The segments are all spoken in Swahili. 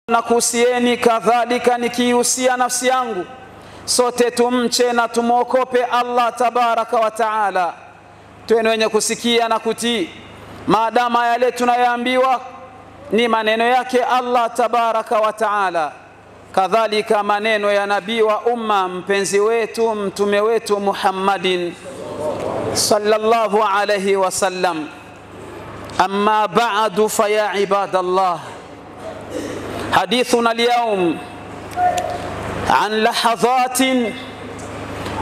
Nakuhusieni kadhalika nikihusia nafsi yangu, sote tumche na tumuokope Allah tabaraka wa taala, tuwe wenye kusikia na kutii maadama yale tunayoambiwa ni maneno yake Allah tabaraka wa taala, kadhalika maneno ya nabii wa umma mpenzi wetu mtume wetu Muhammadin sallallahu alayhi wasallam. Amma ba'du fa ya ibadallah, حديثنا اليوم عن لحظات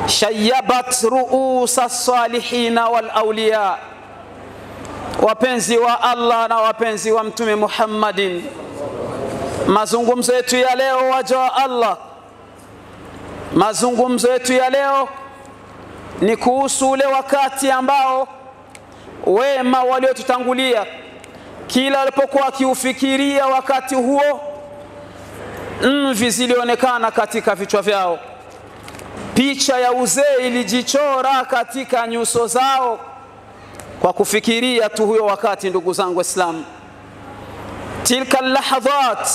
شيبت رؤوس الصالحين والأولياء. wapenzi wa Allah na wapenzi wa mtume Muhammadin, mazungumzo yetu ya leo waja wa Allah, mazungumzo yetu ya leo ni kuhusu ule wakati ambao wema waliotutangulia kila walipokuwa wakiufikiria wakati huo, mvi zilionekana katika vichwa vyao, picha ya uzee ilijichora katika nyuso zao kwa kufikiria tu huyo wakati. Ndugu zangu Waislamu, tilka lahadhat,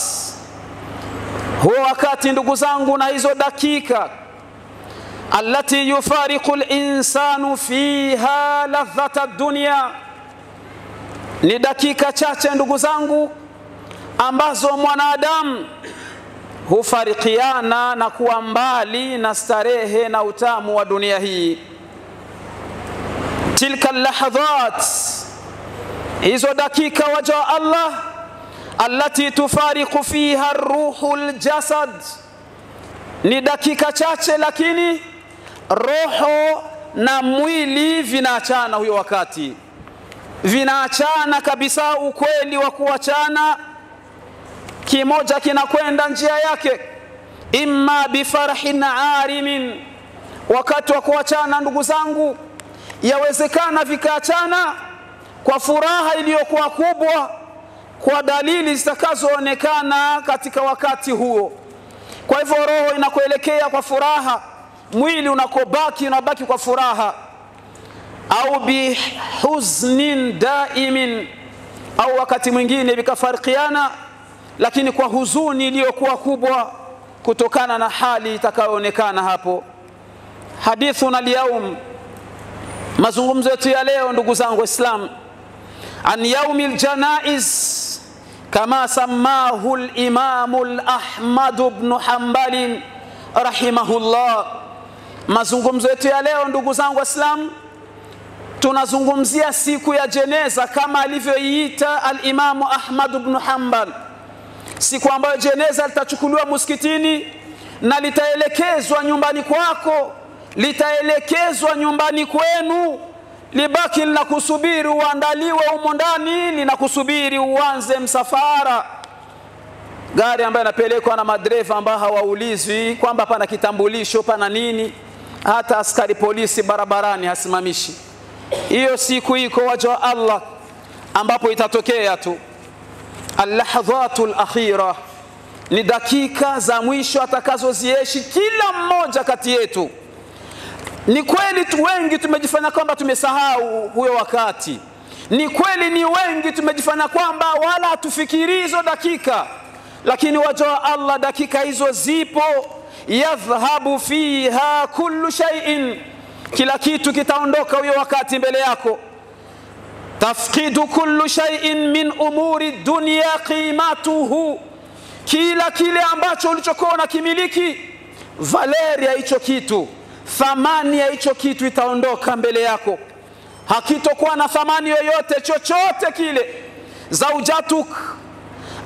huo wakati ndugu zangu na hizo dakika, allati yufariqu al-insanu fiha ladhata ad-dunya, ni dakika chache ndugu zangu ambazo mwanadamu hufarikiana na kuwa mbali na starehe na utamu wa dunia hii. Tilka lahadhat, hizo dakika waja wa Allah, allati tufariqu fiha ar-ruhul jasad, ni dakika chache lakini roho na mwili vinaachana huyo wakati, vinaachana kabisa. Ukweli wa kuachana, kimoja kinakwenda njia yake, imma bifarhin arimin. Wakati wa kuachana ndugu zangu, yawezekana vikaachana kwa furaha iliyokuwa kubwa, kwa dalili zitakazoonekana katika wakati huo. Kwa hivyo roho inakuelekea kwa furaha, mwili unabaki kwa furaha, au bihuznin daimin, au wakati mwingine vikafarikiana lakini kwa huzuni iliyokuwa kubwa kutokana na hali itakayoonekana hapo. Hadithuna al-yawm, mazungumzo yetu ya leo ndugu zangu Waislamu, an yaumil janaiz kama samahu al-imam al-Ahmad ibn Hanbal rahimahullah. Mazungumzo yetu ya leo ndugu zangu Waislamu, tunazungumzia siku ya jeneza kama alivyoiita al-Imam Ahmad ibn Hanbal, siku ambayo jeneza litachukuliwa msikitini na litaelekezwa nyumbani kwako, litaelekezwa nyumbani kwenu, libaki linakusubiri uandaliwe humo ndani, linakusubiri uanze msafara. Gari ambayo inapelekwa na madereva ambao hawaulizwi kwamba pana kitambulisho pana nini, hata askari polisi barabarani hasimamishi. Hiyo siku iko waja wa Allah ambapo itatokea tu. Al-lahadhatul akhira, ni dakika za mwisho atakazoziishi kila mmoja kati yetu. Ni kweli tu wengi tumejifanya kwamba tumesahau huyo wakati, ni kweli ni wengi tumejifanya kwamba wala hatufikiri hizo dakika, lakini waja wa Allah dakika hizo zipo. Yadhhabu fiha kullu shay'in, kila kitu kitaondoka huyo wakati mbele yako. Tafqidu kullu shay'in min umuri dunya qimatuhu, kila kile ambacho ulichokuwa unakimiliki, valeri ya hicho kitu, thamani ya hicho kitu itaondoka mbele yako, hakitokuwa na thamani yoyote chochote kile. Zawjatuk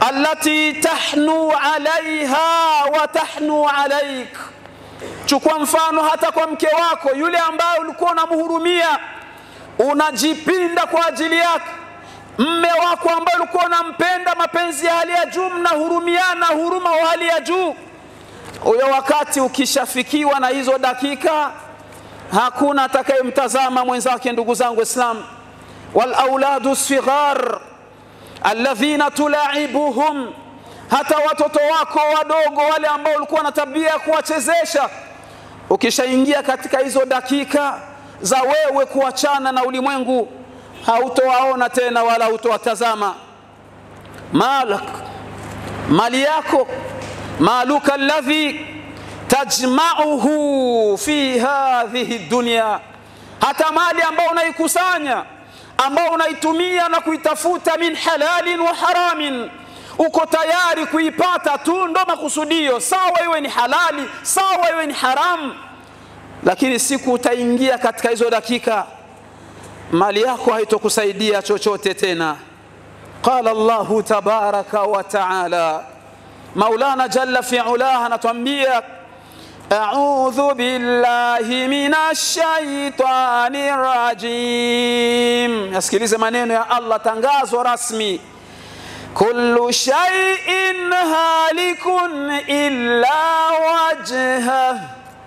allati tahnu alaiha wa tahnu alaik, chukua mfano hata kwa mke wako yule ambaye ulikuwa unamhurumia, unajipinda kwa ajili yake. Mme wako ambaye ulikuwa unampenda mapenzi ya hali ya juu, mnahurumiana huruma wa hali ya juu, huyo wakati ukishafikiwa na hizo dakika, hakuna atakayemtazama mwenzake ndugu zangu Waislamu. Wal auladu sighar alladhina tulaibuhum, hata watoto wako wadogo wale ambao ulikuwa na tabia ya kuwachezesha, ukishaingia katika hizo dakika za wewe kuachana na ulimwengu, hautowaona tena wala hutowatazama. Malak mali yako, maluka alladhi tajma'uhu fi hadhihi dunya, hata mali ambayo unaikusanya, ambayo unaitumia na kuitafuta min halalin wa haramin, uko tayari kuipata tu, ndo makusudio, sawa iwe ni halali, sawa iwe ni haram. Lakini siku utaingia katika hizo dakika, mali yako haitokusaidia chochote tena. Qala Allahu tabaraka wa taala, Maulana jalla fi ulaha anatuambia, a'udhu billahi minash shaitanir rajim. Yasikilize maneno ya Allah, tangazo rasmi. Kullu shay'in halikun illa wajha.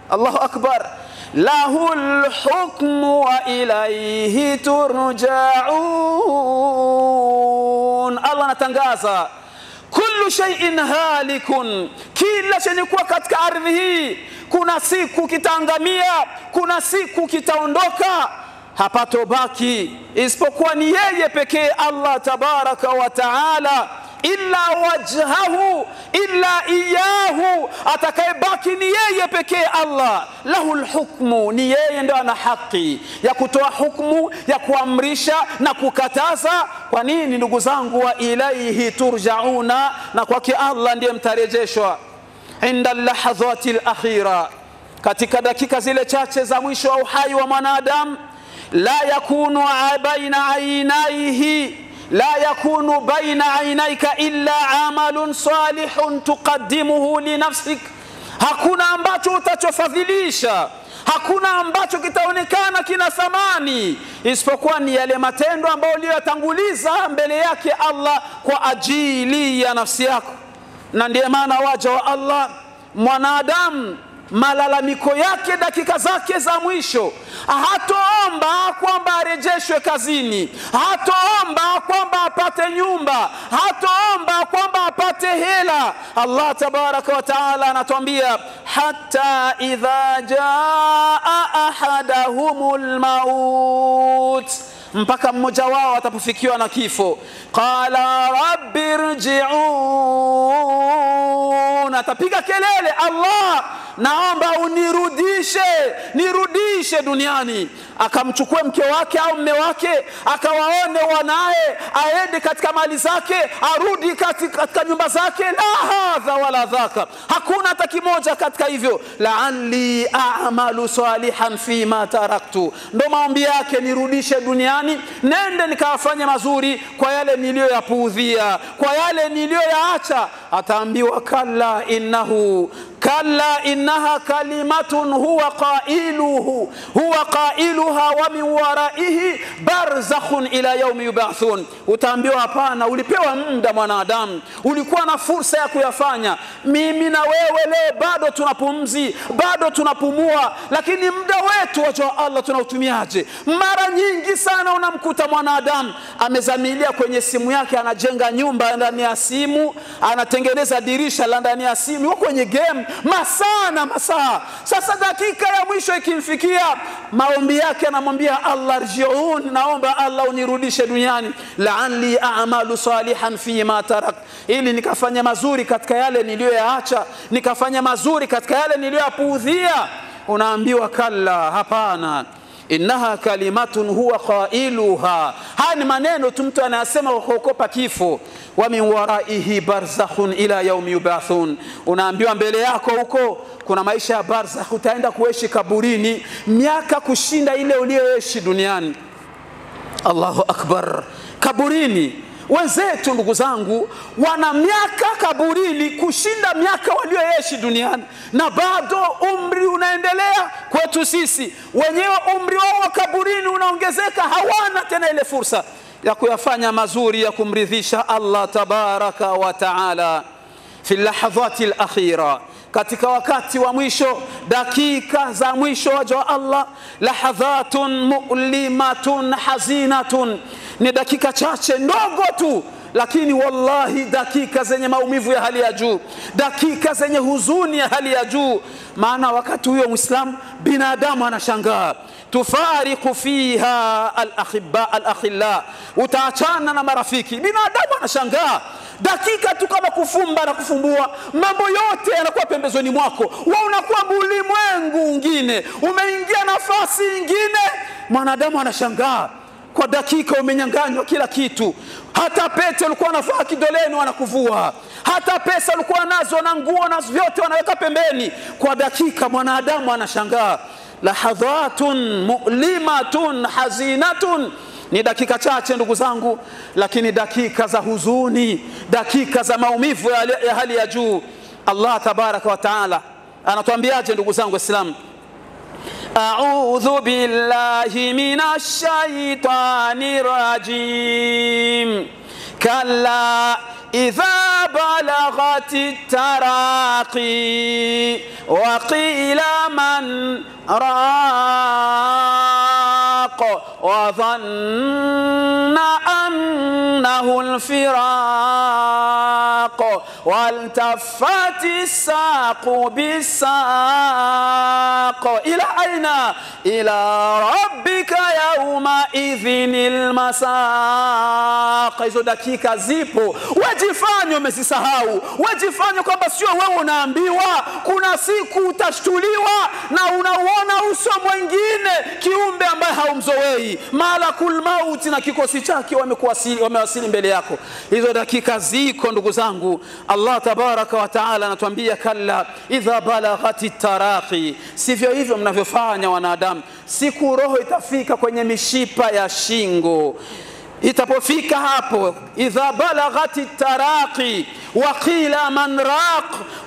Allahu akbar. Lahul hukmu wa ilayhi turja'un. Allah anatangaza, kullu shay'in halikun, kila chenye kuwa katika ardhi hii kuna siku kitaangamia, kuna siku kitaondoka, hapatobaki isipokuwa ni yeye pekee Allah tabaraka wa taala. Illa wajhahu, illa iyahu, atakayebaki ni yeye pekee Allah. Lahul hukmu, ni yeye ndio ana haki ya kutoa hukumu, ya kuamrisha na kukataza. Kwa nini ndugu zangu? Wa ilayhi turjauna, na kwake Allah ndiye mtarejeshwa. Inda lahadhati al-akhira, katika dakika zile chache za mwisho wa uhai wa mwanadamu, la yakunu baina ainaihi, la yakunu baina ainaika illa amalun salihun tuqaddimuhu li nafsik. Hakuna ambacho utachofadhilisha, hakuna ambacho kitaonekana kina thamani isipokuwa ni yale matendo ambayo uliyotanguliza mbele yake Allah kwa ajili ya nafsi yako. Na ndiye maana waja wa Allah, mwanadamu malalamiko yake dakika zake za mwisho, hatoomba kwamba arejeshwe kazini, hatoomba kwamba apate nyumba, hatoomba kwamba apate hela. Allah tabaraka wa taala anatuambia, hatta idha jaa ahadahumul maut, mpaka mmoja wao atapofikiwa na kifo, qala rabbirji'un, atapiga kelele, Allah naomba nirudishe duniani. Akamchukue mke wake au mume wake, akawaone wanae, aende katika mali zake, arudi katika nyumba zake. La hadha wala dhaka, hakuna hata kimoja katika hivyo. La'alli a'malu salihan fi ma taraktu, ndo maombi yake, nirudishe duniani, nende nikafanye mazuri kwa yale niliyoyapuudhia, kwa yale niliyoyaacha. Ataambiwa kalla innaha kalimatun huwa qailuha wa min waraihi barzakhun ila yawmi yub'athun. Utaambiwa hapana, ulipewa muda mwanadamu, ulikuwa na fursa ya kuyafanya. Mimi na wewe leo bado tunapumzi, bado tunapumua, lakini muda wetu wa Allah tunautumiaje? Mara nyingi sana unamkuta mwanadamu amezamilia kwenye simu yake, anajenga nyumba ndani ya simu, anatengeneza dirisha la ndani ya simu, yuko kwenye game masaa na masaa. Sasa dakika ya mwisho ikimfikia, maombi yake anamwambia Allah, rji'un, naomba Allah unirudishe duniani, la'alli a'malu salihan fi ma tarak, ili nikafanya mazuri katika yale niliyoyaacha, nikafanya mazuri katika yale niliyoyapuudhia. Unaambiwa kalla, hapana, innaha kalimatun huwa qailuha. Haya ni maneno tu mtu anayasema kwa kuogopa kifo. Wa min waraihi barzakhun ila yawmi yub'athun, unaambiwa mbele yako huko kuna maisha ya barzakh, utaenda kuishi kaburini miaka kushinda ile uliyoishi duniani. Allahu akbar. Kaburini, wenzetu ndugu zangu wana miaka kaburini kushinda miaka walioishi duniani, na bado umri unaendelea. Kwetu sisi wenyewe umri wao wa kaburini unaongezeka, hawana tena ile fursa ya kuyafanya mazuri ya kumridhisha Allah tabaraka wa taala. Fi lahadhati al-akhira, katika wakati wa mwisho, dakika za mwisho wa Allah, lahadhatun mu'limatun hazinatun, ni dakika chache ndogo tu lakini wallahi dakika zenye maumivu ya hali ya juu, dakika zenye huzuni ya hali ya juu. Maana wakati huyo Muislamu binadamu anashangaa, tufariqu fiha al-akhilla, utaachana na marafiki. Binadamu anashangaa, dakika tu kama kufumba na kufumbua, mambo yote yanakuwa pembezoni mwako, wewe unakuwa ulimwengu mwingine, umeingia nafasi nyingine. Mwanadamu anashangaa, kwa dakika umenyanganywa kila kitu. Hata pete ulikuwa unavaa kidoleni wanakuvua, hata pesa ulikuwa nazo na nguo na vyote wanaweka pembeni. Kwa dakika mwanadamu anashangaa. Lahadhatun mu'limatun hazinatun, ni dakika chache ndugu zangu, lakini dakika za huzuni, dakika za maumivu ya hali ya juu. Allah tabaraka wa taala anatuambiaje ndugu zangu Waislamu? A'udhu billahi minash shaitanir rajim. Kalla idha balaghatit taraqi wa qila man raq wa dhanna annahu al-firaq waltaffati saqu bisaq ila aina ila rabbika yawma idhinil masaq. Hizo dakika zipo, wajifanye umesisahau, wajifanye kwamba sio wewe unaambiwa. Kuna siku utashtuliwa na unaona uso mwingine, kiumbe ambaye haumzoei, malakul mauti na kikosi chake wamewasili mbele yako. Hizo dakika ziko ndugu zangu. Allah tabaraka wa taala anatuambia kalla idha balaghatit taraqi, sivyo hivyo mnavyofanya wanadamu. Siku roho itafika kwenye mishipa ya shingo, itapofika hapo idha balaghatit taraqi wa qila man raq,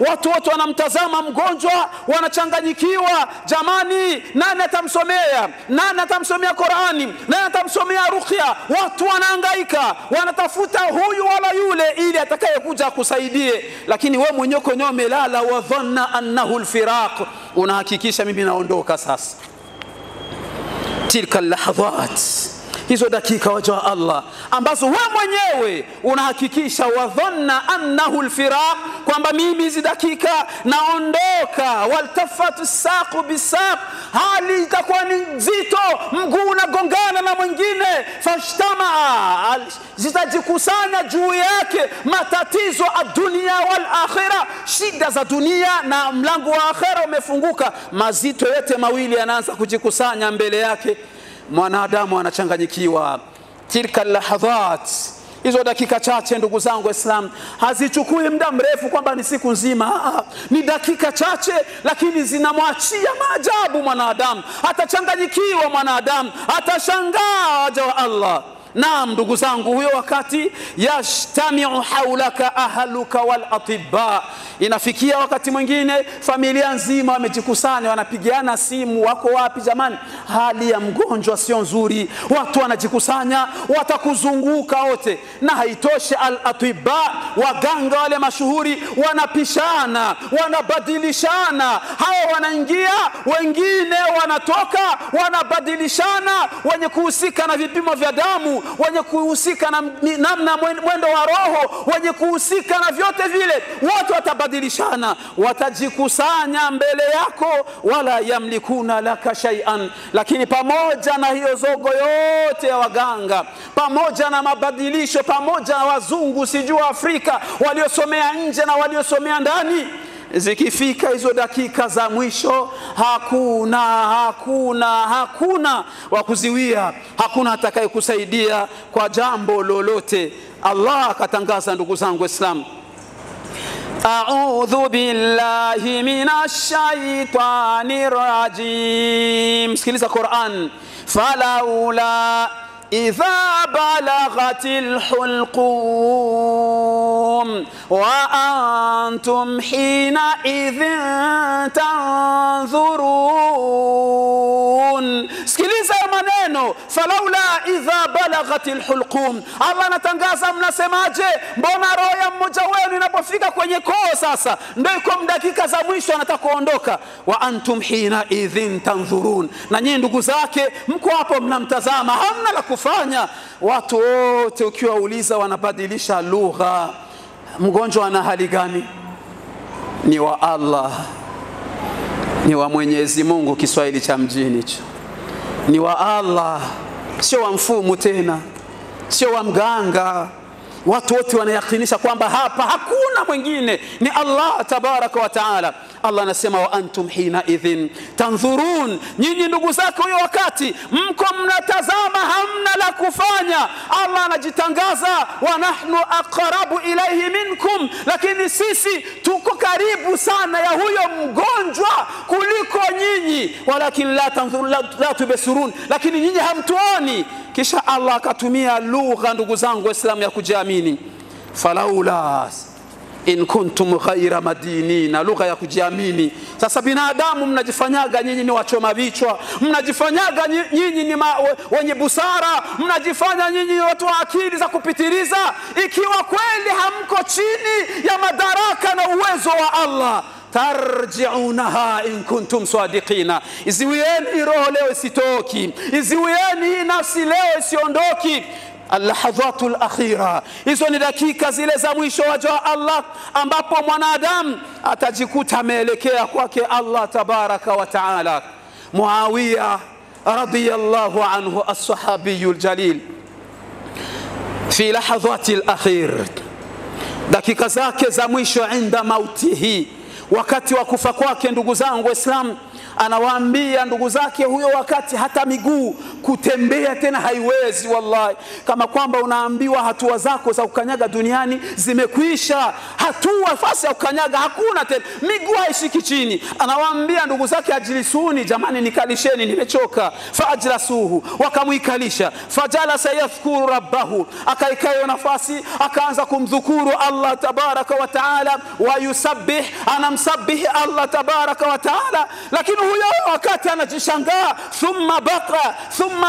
watu wote wanamtazama mgonjwa, wanachanganyikiwa. Jamani, nani atamsomea? Nani atamsomea Qur'ani? Nani atamsomea ruqya? Watu wanahangaika, wanatafuta huyu wala yule ili atakayekuja kusaidie, lakini wewe mwenyewe kwenye umelala, wa dhanna annahu al-firaq, unahakikisha mimi naondoka sasa. Tilka lahadhat, hizo dakika waja wa Allah ambazo wewe mwenyewe unahakikisha, wa dhanna annahu al-firaq, kwamba mimi hizi dakika naondoka. Waltafatu saqu bisaq, hali itakuwa ni nzito, mguu unagongana na mwingine. Fashtamaa, zitajikusanya juu yake matatizo ad-dunya wal akhirah, shida za dunia na mlango wa akhera umefunguka. Mazito yote mawili yanaanza kujikusanya mbele yake, mwanadamu anachanganyikiwa. Tilka lahadhat, hizo dakika chache ndugu zangu Waislamu, hazichukui muda mrefu kwamba ni siku nzima. Ni dakika chache, lakini zinamwachia maajabu mwanadamu. Atachanganyikiwa mwanadamu, atashangaa waja wa Allah. Naam ndugu zangu, huyo wakati yashtamiu haulaka ahluka wal atibba, inafikia wakati mwingine familia nzima wamejikusanya, wanapigiana simu, wako wapi jamani? Hali ya mgonjwa sio nzuri, watu wanajikusanya, watakuzunguka wote. Na haitoshe, al atibba, waganga wale mashuhuri, wanapishana, wanabadilishana. Hao wanaingia, wengine wanatoka, wanabadilishana. Wenye kuhusika na vipimo vya damu, wenye kuhusika na namna mwendo wa roho, wenye kuhusika na vyote vile, wote watabadilishana, watajikusanya mbele yako. Wala yamlikuna laka shay'an, lakini pamoja na hiyo zogo yote ya waganga, pamoja na mabadilisho, pamoja na wazungu sijua Afrika waliosomea nje na waliosomea ndani, zikifika hizo dakika za mwisho, hakuna wa kuziwia, hakuna atakayekusaidia kwa jambo lolote. Allah akatangaza ndugu zangu Waislamu, a'udhu billahi minash shaitanir rajim. Sikiliza Qur'an, falaula idha balaghatil hulqum wa antum hina idhin tanzurun. Sikiliza maneno, falaula idha balaghatil hulqum. Allah anatangaza, mnasemaje? Mbona roho ya mmoja wenu inapofika kwenye koo sasa ndio iko dakika za mwisho anataka kuondoka. Wa antum hina idhin tanzurun, na nyinyi ndugu zake mko hapo mnamtazama, hamna la kufanya. Watu wote ukiwauliza wanabadilisha lugha. Mgonjwa ana hali gani? Ni wa Allah, ni wa Mwenyezi Mungu, Kiswahili cha mjini hicho. Ni wa Allah, sio wa mfumu tena, sio wa mganga. Watu wote wanayakinisha kwamba hapa hakuna mwingine, ni Allah tabaraka wa taala. Allah anasema wa antum hina idhin tanzurun, nyinyi ndugu zake huyo wakati mko mnatazama, hamna la kufanya. Allah anajitangaza, wa nahnu aqrabu ilayhi minkum, lakini sisi tuko karibu sana ya huyo mgonjwa kuliko nyinyi. Walakin la tanzurun la tubsirun, lakini nyinyi hamtuoni. Kisha Allah akatumia lugha, ndugu zangu Waislamu, ya kujiamini. Falaula in kuntum ghaira madinina, lugha ya kujiamini. Sasa binadamu mnajifanyaga nyinyi ni wachoma vichwa, mnajifanyaga nyinyi ni wenye busara, mnajifanya nyinyi watu wa akili za kupitiliza, ikiwa kweli hamko chini ya madaraka na uwezo wa Allah. Tarji'unaha in kuntum sadiqina, iziwieni roho leo isitoki, iziwieni nafsi leo isiondoki. Al-lahadhatul akhira, hizo ni dakika zile za mwisho wa Allah, ambapo mwanadamu atajikuta ameelekea kwake Allah tabaraka wa taala. Muawiya radiyallahu anhu as-sahabiyul jalil, fi lahadhatil akhir, dakika zake za mwisho inda mautihi, wakati wa kufa kwake, ndugu zangu Waislamu, anawaambia ndugu zake huyo wakati hata miguu kutembea tena haiwezi. Wallahi, kama kwamba unaambiwa hatua zako za kukanyaga duniani zimekwisha, hatua fasi ya kukanyaga hakuna tena, miguu haishiki chini. Anawaambia ndugu zake, ajilisuni, jamani nikalisheni, nimechoka. Faajlasuhu, wakamuikalisha. Fajalasa yadhkuru rabbahu, akaikayo nafasi akaanza kumdhukuru Allah tabaraka wa taala, wa yusabbih, anamsabihi Allah tabaraka wa taala. Lakini huyo wakati anajishangaa, thumma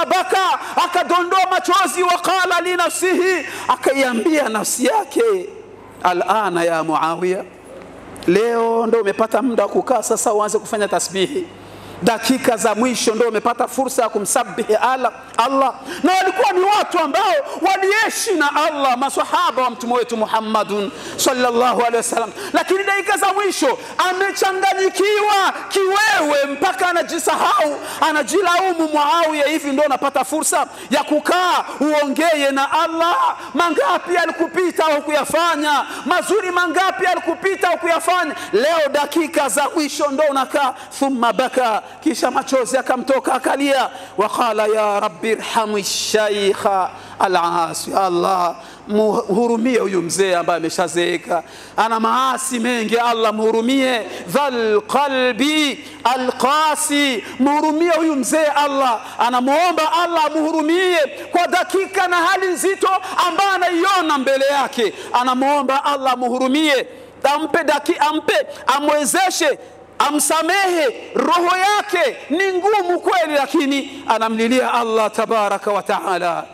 baka, akadondoa machozi. Waqala li nafsihi, akaiambia nafsi yake, alana ya Muawiya, leo ndio umepata muda kukaa sasa uanze kufanya tasbihi. Dakika za mwisho ndio umepata fursa ya kumsabihi Allah. Na walikuwa ni watu ambao waliishi na Allah, maswahaba wa mtume wetu Muhammadun sallallahu alaihi wasallam. Lakini dakika za mwisho amechanganyikiwa kiwewe mpaka anajisahau, anajilaumu. Muawiya, hivi ndio unapata fursa ya kukaa uongee na Allah? Mangapi alikupita hukuyafanya? Mazuri mangapi alikupita hukuyafanya? Leo dakika za mwisho ndio unakaa. Thumma baka, kisha machozi akamtoka akalia. Waqala ya rabbi irhamu shaykha al-aasi, Allah muhurumie huyu mzee ambaye ameshazeeka, ana maasi mengi. Allah muhurumie. Dhal qalbi alqasi, muhurumie huyu mzee. Allah anamuomba Allah muhurumie kwa dakika na hali nzito ambayo anaiona mbele yake. Anamuomba Allah muhurumie, ampe amwezeshe, amsamehe. Roho yake ni ngumu kweli, lakini anamlilia Allah tabaraka wa taala.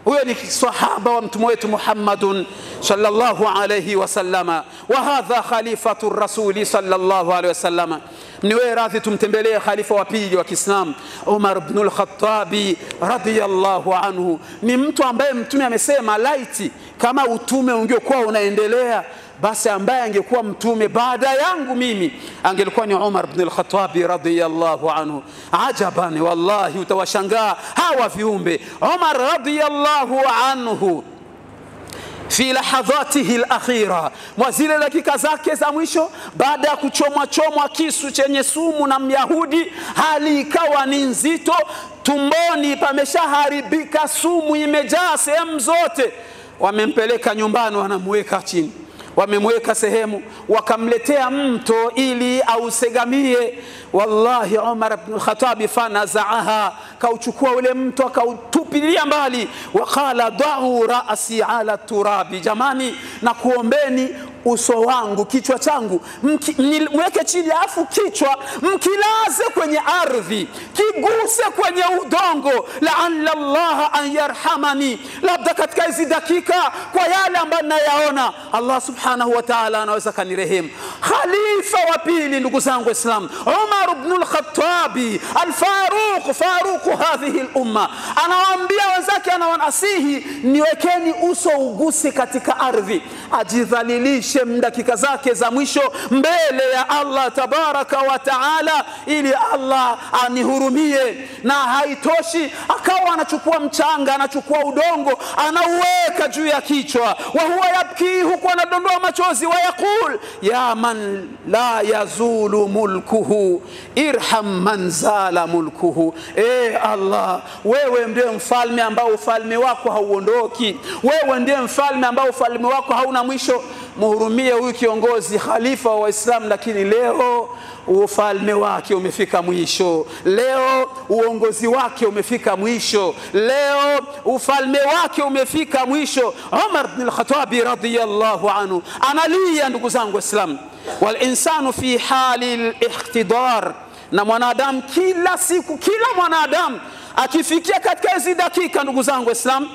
Huyo ni sahaba wa mtume wetu Muhammadun sallallahu alayhi wasallama, wa hadha khalifatu rasuli sallallahu alayhi wasallama. Niwe radhi tumtembelee khalifa wa pili wa Kiislamu, Umar ibn al-Khattab radiyallahu anhu. Ni mtu ambaye mtume amesema, laiti kama utume ungekuwa unaendelea, basi ambaye angekuwa mtume baada yangu mimi angelikuwa ni Umar ibn al-Khattab radiyallahu anhu. Ajaban, wallahi utawashangaa hawa viumbe. Umar radiyallahu anhu fi lahadhatihi al-akhira, mwazile dakika zake za mwisho, baada ya kuchomwa kisu chenye sumu na Myahudi, hali ikawa ni nzito, tumboni pameshaharibika, sumu imejaa sehemu zote. Wamempeleka nyumbani, wanamweka chini, wamemweka sehemu, wakamletea mto ili ausegamie. Wallahi Umar ibn al-Khattab fanazaaha, kauchukua ule mto akautupilia mbali. Waqala da'u ra'si ala turabi, jamani na kuombeni uso wangu, kichwa changu mweke chini, afu kichwa mkilaze kwenye ardhi, kiguse kwenye udongo, la'alla Allah an yarhamani, labda katika hizi dakika kwa yale ambayo nayaona Allah subhanahu wa ta'ala anaweza kanirehemu. Khalifa wa pili ndugu zangu Islam, Umar ibn al-Khattab al-Faruq, faruq hadhihi al-umma, anawaambia wenzake, anawanasihi, niwekeni uso uguse katika ardhi, ajidhalilishe dakika zake za mwisho mbele ya Allah tabaraka wa taala, ili Allah anihurumie. Na haitoshi, akawa anachukua mchanga, anachukua udongo, anauweka juu ya kichwa, wa huwa yabki, huku anadondoa machozi, wa yakul ya man la yazulu mulkuhu irham man zala mulkuhu. Allah, wewe ndiye mfalme ambao ufalme wako hauondoki, wewe ndiye mfalme ambao ufalme wako hauna mwisho, muhurumie huyu kiongozi, khalifa wa Islam, lakini leo ufalme wake umefika mwisho, leo uongozi wake umefika mwisho, leo ufalme wake umefika mwisho. Umar ibn al-Khattab radiyallahu anhu analia ndugu zangu Islam, wal insanu fi hali al-ihtidar, na mwanadamu kila siku, kila mwanadamu akifikia katika hizi dakika ndugu zangu Islam,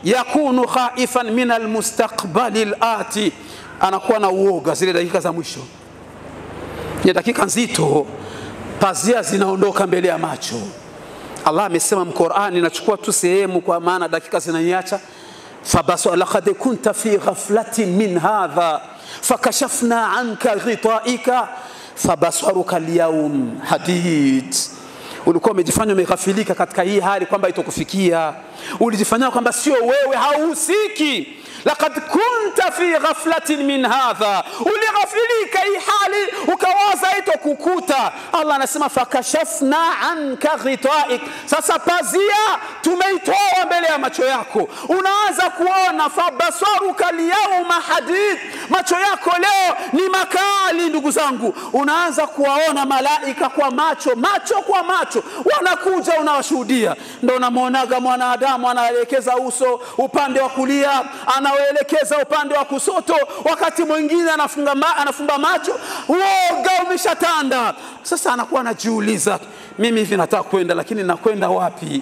yakunu khaifan min al-mustaqbali al-ati, anakuwa na uoga zile dakika za mwisho. Ni dakika nzito, pazia zinaondoka mbele ya macho. Allah amesema mqur'ani, nachukua tu sehemu kwa maana dakika zinaniacha. Fabasu laqad kunta fi ghaflatin min hadha fakashafna anka ghita'ika fabasaruka al-yawm hadid. Ulikuwa umejifanya umeghafilika katika hii hali kwamba itokufikia, ulijifanya kwamba sio wewe, hauhusiki. Laqad kunta fi ghaflatin min hadha, ulighafilika hii hali ukawaza itokukuta. Allah anasema fakashafna anka ghita'ik, sasa pazia tumeitoa mbele ya macho yako, unaanza kuona. Fabasaruka al-yawma hadid, macho yako leo ni makali ndugu zangu, unaanza kuwaona malaika kwa macho, macho kwa macho wanakuja, unawashuhudia. Ndio unamuonaga mwanadamu anaelekeza uso upande wa kulia, anaelekeza upande wa kusoto, wakati mwingine anafumba macho, uoga umeshatanda. Sasa anakuwa anajiuliza, mimi hivi nataka kwenda, lakini nakwenda wapi?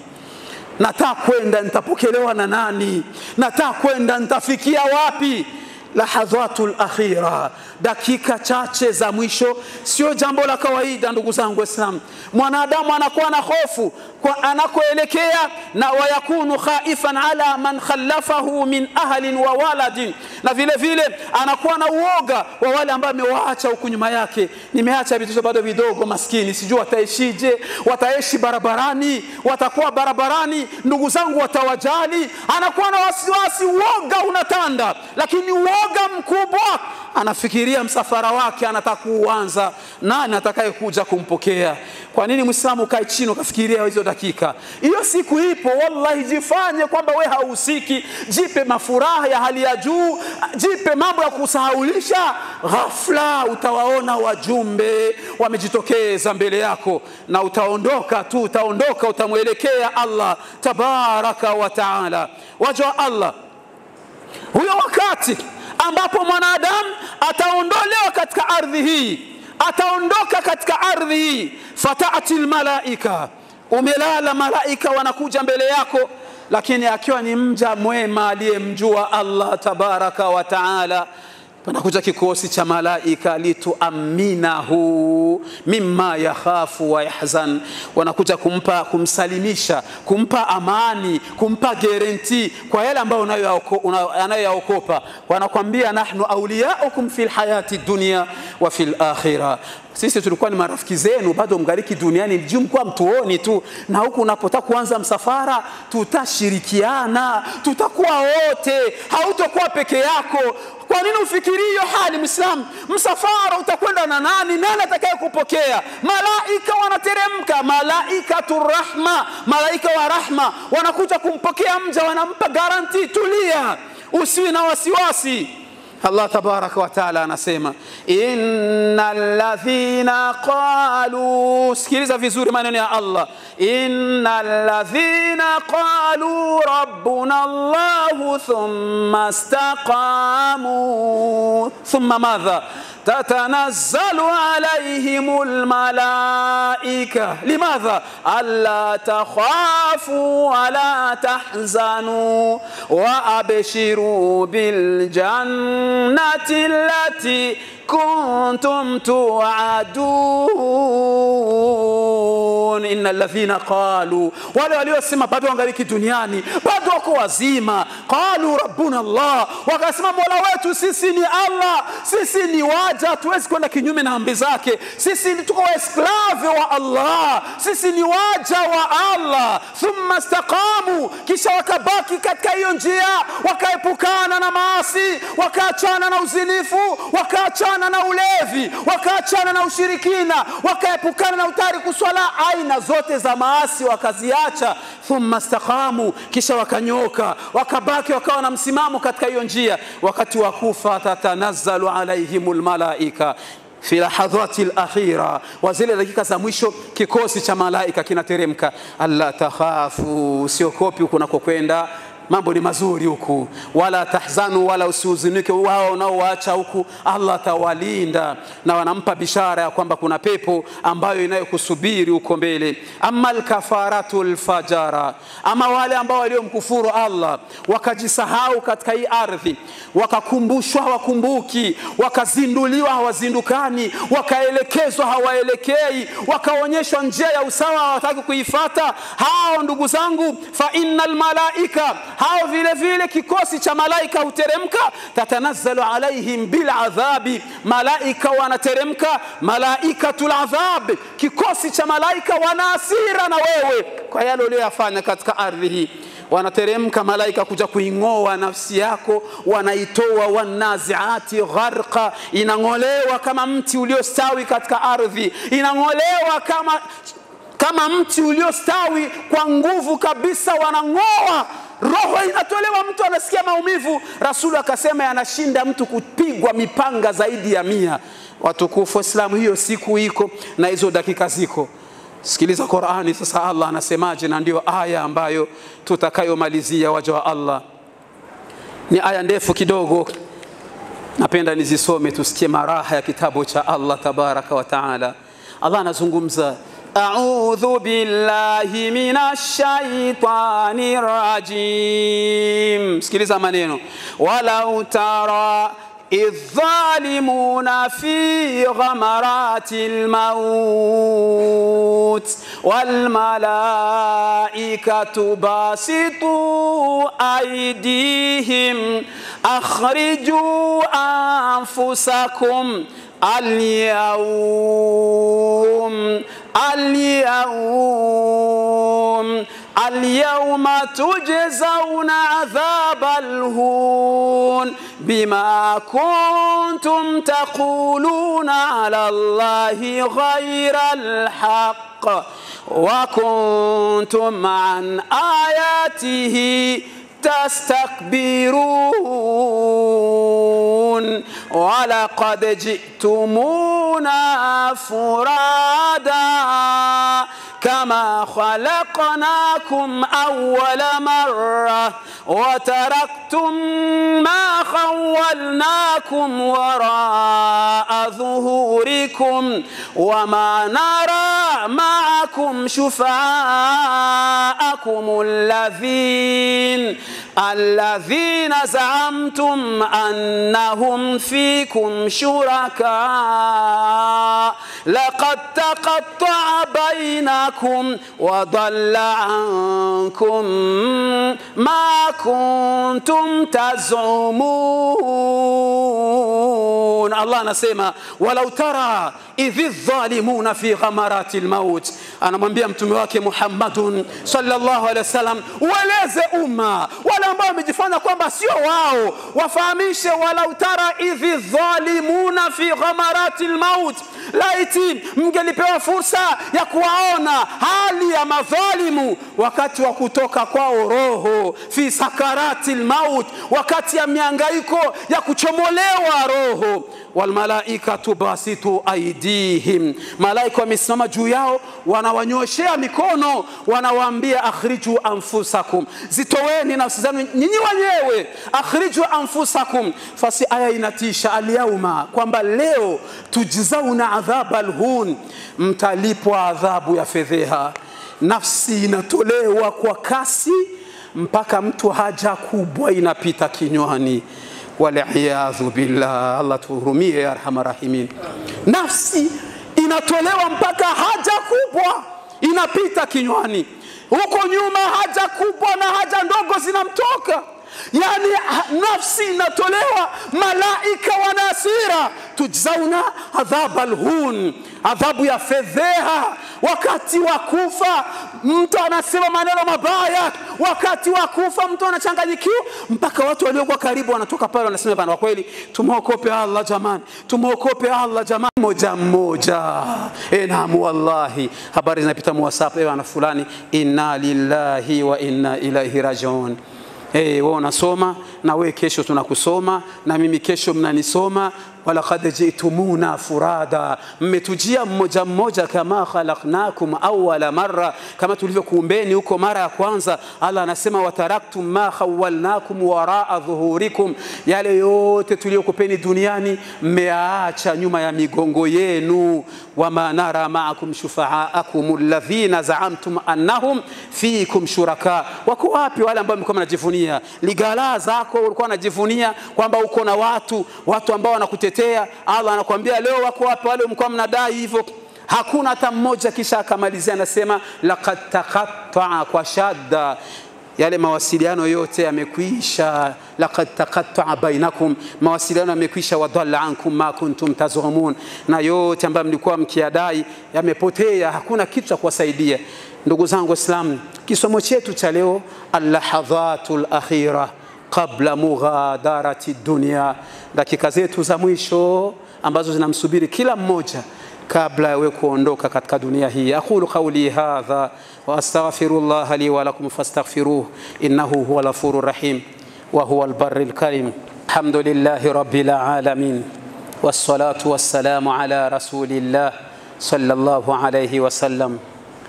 Nataka kwenda, nitapokelewa na nani? Nataka kwenda, nitafikia wapi? Lahadhatul akhira, dakika chache za mwisho, sio jambo la kawaida ndugu zangu Islam. Mwanadamu anakuwa na hofu kwa anakoelekea, na wayakunu khaifan ala man khallafahu min ahlin wa waladin, na vile vile anakuwa na uoga wa wale ambao amewaacha huku nyuma yake. Nimeacha vitu bado vidogo, maskini, sijui wataishije, wataishi barabarani, watakuwa barabarani, ndugu zangu watawajali. Anakuwa na wasiwasi, uoga unatanda, lakini uoga mkubwa, anafikiria msafara wake anataka kuanza, nani atakayekuja kumpokea. Kwa nini Muislamu kae chini ukafikiria hizo dakika? Hiyo siku ipo, wallahi, jifanye kwamba we hahusiki, jipe mafuraha ya hali ya juu, jipe mambo ya kusahaulisha. Ghafla utawaona wajumbe wamejitokeza mbele yako, na utaondoka tu, utaondoka, utamuelekea Allah tabaraka wa taala. Wajua Allah, huyo wakati ambapo mwanadamu ataondolewa katika ardhi hii, ataondoka katika ardhi hii, fataatil malaika, umelala, malaika wanakuja mbele yako, lakini akiwa ni mja mwema aliyemjua Allah tabaraka wa taala, panakuja kikosi cha malaika lituaminahu mimma yakhafu wa yahzan, wanakuja kumsalimisha, kumpa amani, kumpa guarantee kwa yale ambayo anayoyaokopa. Wanakuambia nahnu awliyaukum fil hayati dunya wa fil akhirah, sisi tulikuwa ni marafiki zenu bado mgariki duniani, mjumkuwa mtuoni tu, na huku unapotaka kuanza msafara tutashirikiana, tutakuwa wote, hautakuwa peke yako. Kwa nini ufikiri hiyo hali Muislamu? Msafara utakwenda na nani? Nani atakaye kupokea? Malaika wanateremka, malaikatur rahma, malaika wa rahma wanakuja kumpokea mja, wanampa guarantee, tulia, usiwe na wasiwasi. Allah tabaraka wa taala anasema innal ladhina qalu, sikiliza vizuri maneno ya Allah, innal ladhina qalu rabbuna Allah thumma istaqamu thumma madha تتنزل عليهم الملائكة لماذا؟ ألا تخافوا ولا تحزنوا وأبشروا بالجنة التي كنتم توعدون. إن الذين قالوا wale waliosema bado wangaliki duniani, bado wako wazima, qalu rabbuna Allah, wakasema mola wetu sisi ni Allah, sisi ni waja, tuwezi kwenda kinyume na amri zake, sisi tuko esklave wa Allah, sisi ni waja wa Allah. Thumma istaqamu, kisha wakabaki katika hiyo njia, wakaepukana na maasi, wakaachana na uzinifu, wakaachana na ulevi, wakaachana na ushirikina, wakaepukana na utariku swala, aina zote za maasi wakaziacha. Thumma istaqamu, kisha wakanyoka, wakabaki wakawa na msimamo katika hiyo njia. Wakati wa kufa tatanazzalu alaihimul malaika fi lahadhati al-akhira, wa zile dakika za mwisho kikosi cha malaika kinateremka. Alla takhafu, usiokopi unakokwenda, mambo ni mazuri huku, wala tahzanu, wala usihuzunike wao unaoacha huku, Allah tawalinda na wanampa bishara ya kwamba kuna pepo ambayo inayokusubiri huko mbele. Amma al-kafaratul fajara, ama wale ambao waliomkufuru Allah wakajisahau katika hii ardhi, wakakumbushwa hawakumbuki, wakazinduliwa hawazindukani, wakaelekezwa hawaelekei, wakaonyeshwa njia ya usawa hawataki kuifuata, hao ndugu zangu, fa innal malaika, hao vile vile kikosi cha malaika huteremka, tatanazzalu alaihim bil adhabi, malaika wanateremka, malaikatul adhab, kikosi cha malaika wana hasira na wewe kwa yale uliyofanya katika ardhi hii. Wanateremka malaika kuja kuingoa nafsi yako, wanaitoa, wanaziati gharqa, inangolewa kama mti uliostawi katika ardhi, inangolewa kama mti uliostawi kwa nguvu kabisa, wanangoa, roho inatolewa, mtu anasikia maumivu. Rasul akasema yanashinda mtu kupigwa mipanga zaidi ya 100. Watukufu Waislamu, hiyo siku iko na hizo dakika ziko. Sikiliza Qur'ani sasa, Allah anasemaje, na ndio aya ambayo tutakayomalizia waja wa Allah. Ni aya ndefu kidogo, napenda nizisome tusikie maraha ya kitabu cha Allah tabaraka wa taala. Allah anazungumza, a'udhu billahi minash shaitanir rajim. Sikiliza maneno, walau tara الظالمون في غمرات الموت والملائكة باسطوا أيديهم أخرجوا أنفسكم اليوم تجزون عذاب الهون بما كنتم تقولون على الله غير الحق وكنتم عن آياته تستكبرون ولقد جئتمونا فرادا كما خلقناكم أول مرة وتركتم ما خولناكم وراء ظهوركم وما نرى معكم شفعاءكم الذين زعمتم أنهم فيكم شركاء لقد تقطع بينكم وضل عنكم ما كنتم تزعمون. الله anasema walau tara idhi dhalimuna fi ghamarati almaut, anamwambia mtume wake Muhammadun sallallahu alaihi wasallam, ueleze umma wale ambao wamejifanya kwamba sio wao, wafahamishe walau tara idhi dhalimuna fi ghamarati almaut, laiti laiti mngelipewa fursa ya kuwaona hali ya madhalimu wakati wa kutoka kwao roho, fi sakaratil maut, wakati ya mihangaiko ya kuchomolewa roho. Wal malaikatu basitu aidihim, malaika wamesimama juu yao wanawanyoshea mikono, wanawaambia akhriju anfusakum, zitoweni nafsi zenu nyinyi wenyewe, akhriju anfusakum. Fasi aya inatisha, al-yawma, kwamba leo tujzauna adhabal hun, mtalipwa adhabu ya fedheha. Nafsi inatolewa kwa kasi mpaka mtu haja kubwa inapita kinywani. Wal'iyadhu billah, Allah tuhurumie ya arhamar rahimin. Nafsi inatolewa mpaka haja kubwa inapita kinywani. Huko nyuma haja kubwa na haja ndogo zinamtoka. Yani nafsi inatolewa, malaika wanasira, tujzauna adhabal hun, adhabu ya fedheha. Wakati wa kufa mtu anasema maneno mabaya, wakati wa kufa mtu anachanganyikiwa, mpaka watu waliokuwa karibu wanatoka pale wanasema bana, kwa kweli tumuokope Allah jamani, tumuokope Allah jamani. Moja mmoja, naam wallahi, habari zinapita WhatsApp, ana fulani, inna lillahi wa inna ilaihi rajiun. Wewe unasoma na wewe kesho tunakusoma, na mimi kesho mnanisoma. Wala qad jitumuna furada, mmetujia mmoja mmoja, kama khalaqnakum awwala marra, kama tulivyokuumbeni huko mara ya kwanza. Allah anasema wataraktum ma khawalnakum waraa dhuhurikum, yale yote tuliyokupeni duniani mmeacha nyuma ya migongo yenu. Wama nara ma'akum shufa'akum alladhina za'amtum annahum fiikum shuraka, wako wapi wale ambao mlikuwa mnajivunia? Ligala zako ulikuwa unajivunia kwamba uko na watu ambao wanakutetea. Allah anakuambia leo wako wapi wale mlikuwa mnadai hivyo? Hakuna hata mmoja. Kisha akamalizia anasema laqad taqatta'a, kwa shadda, yale mawasiliano yote yamekwisha. Laqad taqatta'a bainakum, mawasiliano yamekwisha. Wadalla ankum ma kuntum tazumun, na yote ambayo mlikuwa mkiadai yamepotea, hakuna kitu cha kuwasaidia. Ndugu zangu Waislamu, kisomo chetu cha leo, al-lahadhatul akhira qabla mughadarati dunya, dakika zetu za mwisho ambazo zinamsubiri kila mmoja kabla ya kuondoka katika dunia hii. Aqulu qawli hadha wa astaghfirullah li wa lakum fastaghfiruhu innahu huwal ghafurur rahim wa huwal barrul karim. Alhamdulillahi rabbil alamin, wassalatu wassalamu ala rasulillah sallallahu alayhi wasallam.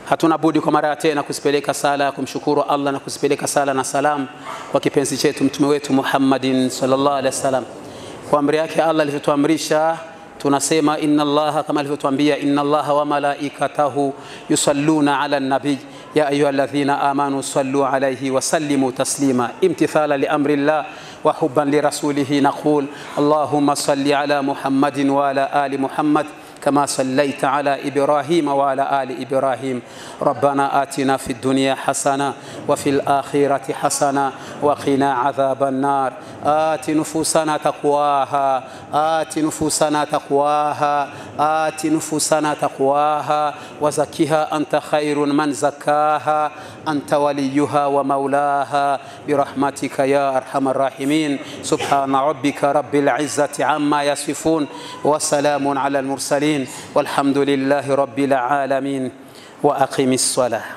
Hatuna budi kwa mara tena kusipeleka sala kumshukuru Allah na kusipeleka sala na salam kwa kipenzi chetu mtume wetu Muhammadin sallallahu alaihi wasallam. Kwa amri yake Allah alivyotuamrisha tunasema inna Allaha, kama alivyotuambia inna Allaha wa malaikatahu yusalluna ala nabiy ya ayyuhalladhina amanu sallu alayhi wa sallimu taslima. Imtithala li amri Allah wa hubban li rasulihi naqul Allahumma salli ala Muhammadin wa ala ali Muhammad كما صليت على إبراهيم وعلى آل إبراهيم. ربنا آتنا في الدنيا حسنة وفي الآخرة حسنة وقنا عذاب النار. آت نفوسنا تقواها، آت نفوسنا تقواها، آت نفوسنا تقواها، وزكها أنت خير من زكاها، أنت وليها ومولاها برحمتك يا أرحم الراحمين. سبحان ربك رب العزة عما يصفون، وسلام على المرسلين، والحمد لله رب العالمين. وأقم الصلاة.